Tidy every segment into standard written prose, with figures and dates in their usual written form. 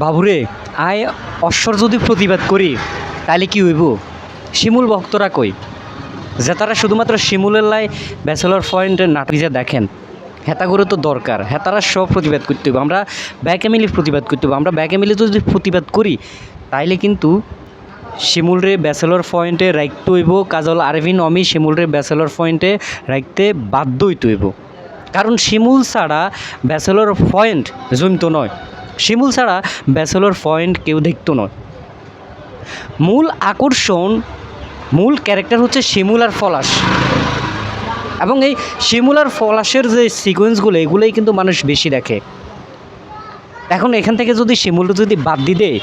বাবুরে আয় অশ্বর যদি প্রতিবাদ করি তাহলে কি হইব? শিমুল ভক্তরা কই যে তারা শুধুমাত্র শিমুলের লাই ব্যাচেলর পয়েন্টের নাটক যে দেখেন হেতাগুলো তো দরকার, হেতারা সব প্রতিবাদ করতে হবে। আমরা ব্যাকেমিলি প্রতিবাদ করতে হবে। আমরা ব্যাকেমিলি যদি প্রতিবাদ করি তাইলে কিন্তু শিমুলরে ব্যাচেলর পয়েন্টে রাখতে হইব, কাজল আরভিন অমি শিমুলরে ব্যাচেলর পয়েন্টে রাখতে বাধ্য হইতে হইব। কারণ শিমুল ছাড়া ব্যাচেলর পয়েন্ট জমতো নয়, শিমুল ছাড়া ব্যাচেলর পয়েন্ট কেউ দেখতো নয়। মূল আকর্ষণ, মূল ক্যারেক্টার হচ্ছে শিমুল আর পলাশ, এবং এই শিমুল আর পলাশের যে সিকোয়েন্সগুলো এগুলোই কিন্তু মানুষ বেশি দেখে। এখন এখান থেকে যদি শিমুল যদি বাদ দিয়ে দেয়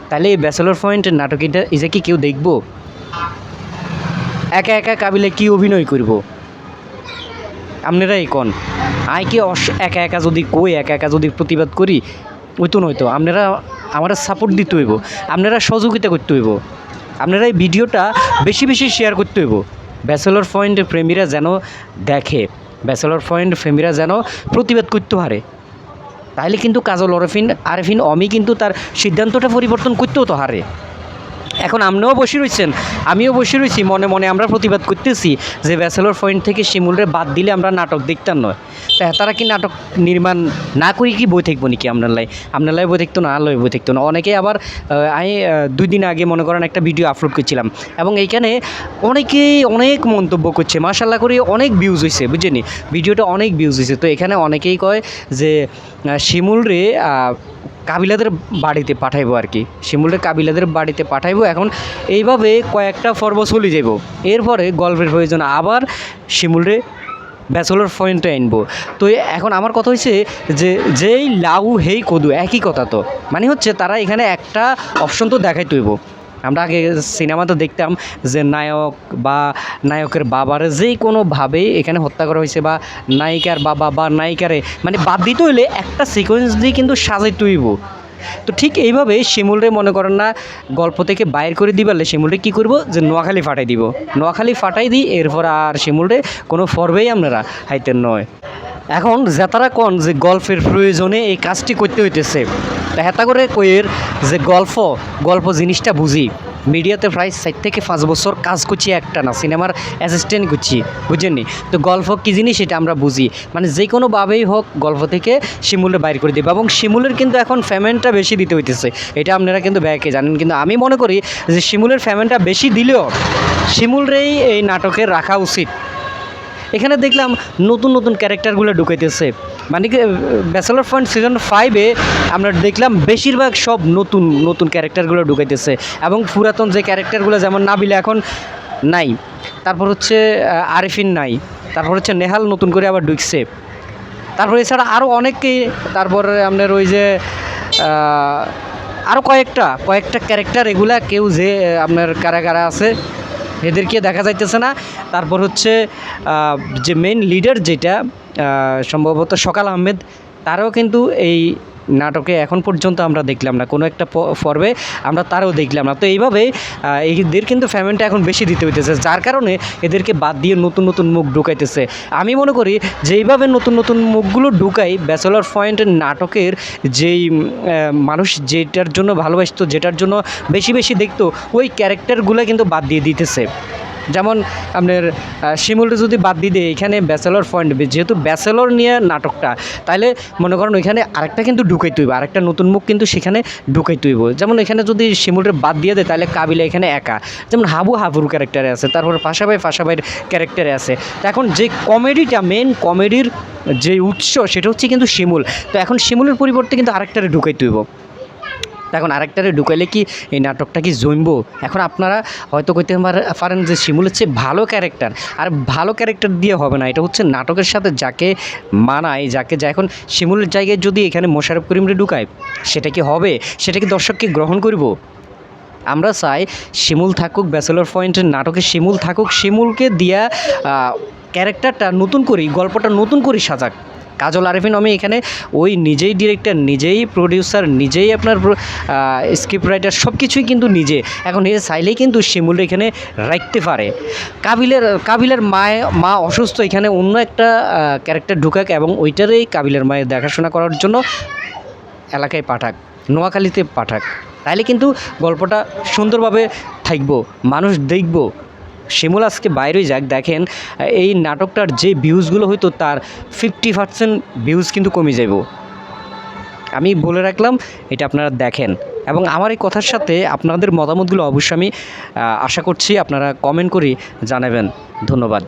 তাহলে এই ব্যাচেলর পয়েন্টের নাটক এটা কি কেউ দেখব? একা একা কাবিলে কি অভিনয় করব? আপনারাই কোন আয় কি একা একা যদি কই, একা একা যদি প্রতিবাদ করি ওই তো নয়তো আপনারা আমরা সাপোর্ট দিতে হইব, আপনারা সহযোগিতা করতে হইব, আপনারা এই ভিডিওটা বেশি বেশি শেয়ার করতে হইব। ব্যাচেলর পয়েন্টের প্রেমীরা যেন দেখে, ব্যাচেলর পয়েন্ট প্রেমীরা যেন প্রতিবাদ করতে পারে। তাইলে কিন্তু কাজল আরভিন অমি কিন্তু তার সিদ্ধান্তটা পরিবর্তন করতেও তো হারে। এখন আপনিও বসে রয়েছেন, আমিও বসে রয়েছি, মনে মনে আমরা প্রতিবাদ করতেছি যে ব্যাচেলর পয়েন্ট থেকে শিমুলরে বাদ দিলে আমরা নাটক দেখতাম নয়। তা তারা কি নাটক নির্মাণ না করি কি বই থাকবো নাকি? আপনার লাই বই থাকতো না, আলোয় বই থাকতো না। অনেকে আবার আমি 2 দিন আগে মনে করেন একটা ভিডিও আপলোড করছিলাম এবং এইখানে অনেকেই অনেক মন্তব্য করছে, মাশাআল্লাহ করে অনেক ভিউজ হয়েছে, বুঝছেন? ভিডিওটা অনেক ভিউজ হয়েছে। তো এখানে অনেকেই কয় যে শিমুলরে কাবিলাদের বাড়িতে পাঠাইবো আর কি, শিমুলরে কাবিলাদের বাড়িতে পাঠাইবো। এখন এইভাবে কয়েকটা পর্ব চলে যাব, এরপরে গল্পের প্রয়োজন আবার শিমুলরে ব্যাচেলর পয়েন্টে আনবো। তো এখন আমার কথা হচ্ছে যে যেই লাউ হেই কদু একই কথা, তো মানে হচ্ছে তারা এখানে একটা অপশন তো দেখাইতে হইব। আমরা আগে সিনেমাতে দেখতাম যে নায়ক বা নায়কের বাবারে যেই কোনোভাবেই এখানে হত্যা করা হয়েছে, বা নায়িকার বাবা বা নায়িকারে মানে বাদ দিতে হইলে একটা সিকোয়েন্স দিয়ে কিন্তু সাজাইতে হইব। তো ঠিক এইভাবে শিমুলরে মনে করেন না গল্প থেকে বাইর করে দিবালে শিমুলরে কী করবো যে নোয়াখালী ফাটাই দিব, নোয়াখালী ফাটাই দিই, এরপর আর শিমুলরে কোনো ফর্বেই আপনারা হাইতেন নয়। এখন যাতারা কন যে গল্পের প্রয়োজনে এই কাজটি করতে হইতেছে, তা হেতা করে কইয়ের যে গল্প জিনিসটা বুঝি। মিডিয়াতে প্রায় 4 থেকে 5 বছর কাজ করছি, একটা না সিনেমার অ্যাসিস্ট্যান্ট করছি, বুঝেননি? তো গল্প কী জিনিস এটা আমরা বুঝি, মানে যে কোনোভাবেই হোক গল্প থেকে শিমুলের বাইর করে দেবে। এবং শিমুলের কিন্তু এখন পেমেন্টটা বেশি দিতে হইতেছে, এটা আপনারা কিন্তু ব্যাকে জানেন। কিন্তু আমি মনে করি যে শিমুলের পেমেন্টটা বেশি দিলেও শিমুলরেই এই নাটকে রাখা উচিত। এখানে দেখলাম নতুন নতুন ক্যারেক্টারগুলো ঢুকাইতেছে, মানে কি ব্যাচেলর পয়েন্ট সিজন 5-এ আমরা দেখলাম বেশিরভাগ সব নতুন নতুন ক্যারেক্টারগুলো ঢুকাইতেছে, এবং পুরাতন যে ক্যারেক্টারগুলো যেমন নাবিলা এখন নাই, তারপর হচ্ছে আরিফিন নাই, তারপর হচ্ছে নেহাল নতুন করে আবার ঢুকছে, তারপর এছাড়া আরও অনেকেই, তারপর আপনার ওই যে আরও কয়েকটা ক্যারেক্টার, এগুলা কেউ যে আপনার কারা কারা আছে এদেরকে দেখা যাইতেছে না। তারপর হচ্ছে যে মেইন লিডার যেটা সম্ভবত সকাল আহমেদ, তারাও কিন্তু এই নাটকে এখন পর্যন্ত আমরা দেখলাম না, কোনো একটা পর্বে আমরা তারও দেখলাম না। তো এইভাবে এদের কিন্তু পেমেন্টটা এখন বেশি দিতে হইতেছে, যার কারণে এদেরকে বাদ দিয়ে নতুন নতুন মুখ ঢুকাইতেছে। আমি মনে করি যে এইভাবে নতুন নতুন মুখগুলো ঢুকাই ব্যাচেলর পয়েন্টের নাটকের যেই মানুষ যেটার জন্য ভালোবাসতো, যেটার জন্য বেশি বেশি দেখতো, ওই ক্যারেক্টারগুলো কিন্তু বাদ দিয়ে দিতেছে। যেমন আপনার শিমুলটা যদি বাদ দিয়ে দেয় এখানে ব্যাচেলর পয়েন্ট, যেহেতু ব্যাচেলর নিয়ে নাটকটা, তাহলে মনে করেন ওইখানে আরেকটা কিন্তু ঢুকাইতে হইব, আরেকটা নতুন মুখ কিন্তু সেখানে ঢুকাইতে হইব। যেমন এখানে যদি শিমুলটা বাদ দিয়ে দেয় তাহলে কাবিলা এখানে একা, যেমন হাবুর ক্যারেক্টারে আছে, তারপর ফাঁসাভাইয়ের ক্যারেক্টারে আছে। তো এখন যে কমেডিটা, মেন কমেডির যে উৎস সেটা হচ্ছে কিন্তু শিমুল। তো এখন শিমুলের পরিবর্তে কিন্তু আরেকটারে ঢুকাইতে হইব। এখন আরেকটারে ঢুকাইলে কি এই নাটকটা কি জমবো? এখন আপনারা হয়তো কইতে পারেন যে শিমুল হচ্ছে ভালো ক্যারেক্টার, আর ভালো ক্যারেক্টার দিয়ে হবে না, এটা হচ্ছে নাটকের সাথে যাকে মানায়, যাকে যা। এখন শিমুলের জায়গায় যদি এখানে মোশাররফ করিমরে ঢুকায় সেটা কি হবে? সেটা কি দর্শককে গ্রহণ করব? আমরা চাই শিমুল থাকুক ব্যাচেলর পয়েন্টের নাটকে, শিমুল থাকুক, শিমুলকে দিয়া ক্যারেক্টারটা নতুন করি, গল্পটা নতুন করে সাজাক। কাজল আরভিন অমি এখানে ওই নিজেই ডিরেক্টর, নিজেই প্রডিউসার, নিজেই আপনার স্ক্রিপ্ট রাইটার, সব কিছুই কিন্তু নিজে। এখন এ চাইলেই কিন্তু শিমুল এখানে রাখতে পারে। কাবিলের মা অসুস্থ, এখানে অন্য একটা ক্যারেক্টার ঢুকাক এবং ওইটারই কাবিলের মায়ের দেখাশোনা করার জন্য এলাকায় পাঠাক। নোয়াখালীতে পাঠাক, তাইলে কিন্তু গল্পটা সুন্দরভাবে থাকবো, মানুষ দেখব। শিমুল আজকে বাইরেই যাক, দেখেন এই নাটকটার যে ভিউজগুলো হয়তো তার 50% ভিউজ কিন্তু কমে যাব। আমি বলে রাখলাম, এটা আপনারা দেখেন এবং আমার এই কথার সাথে আপনাদের মতামতগুলো অবশ্যই আমি আশা করছি আপনারা কমেন্ট করে জানাবেন। ধন্যবাদ।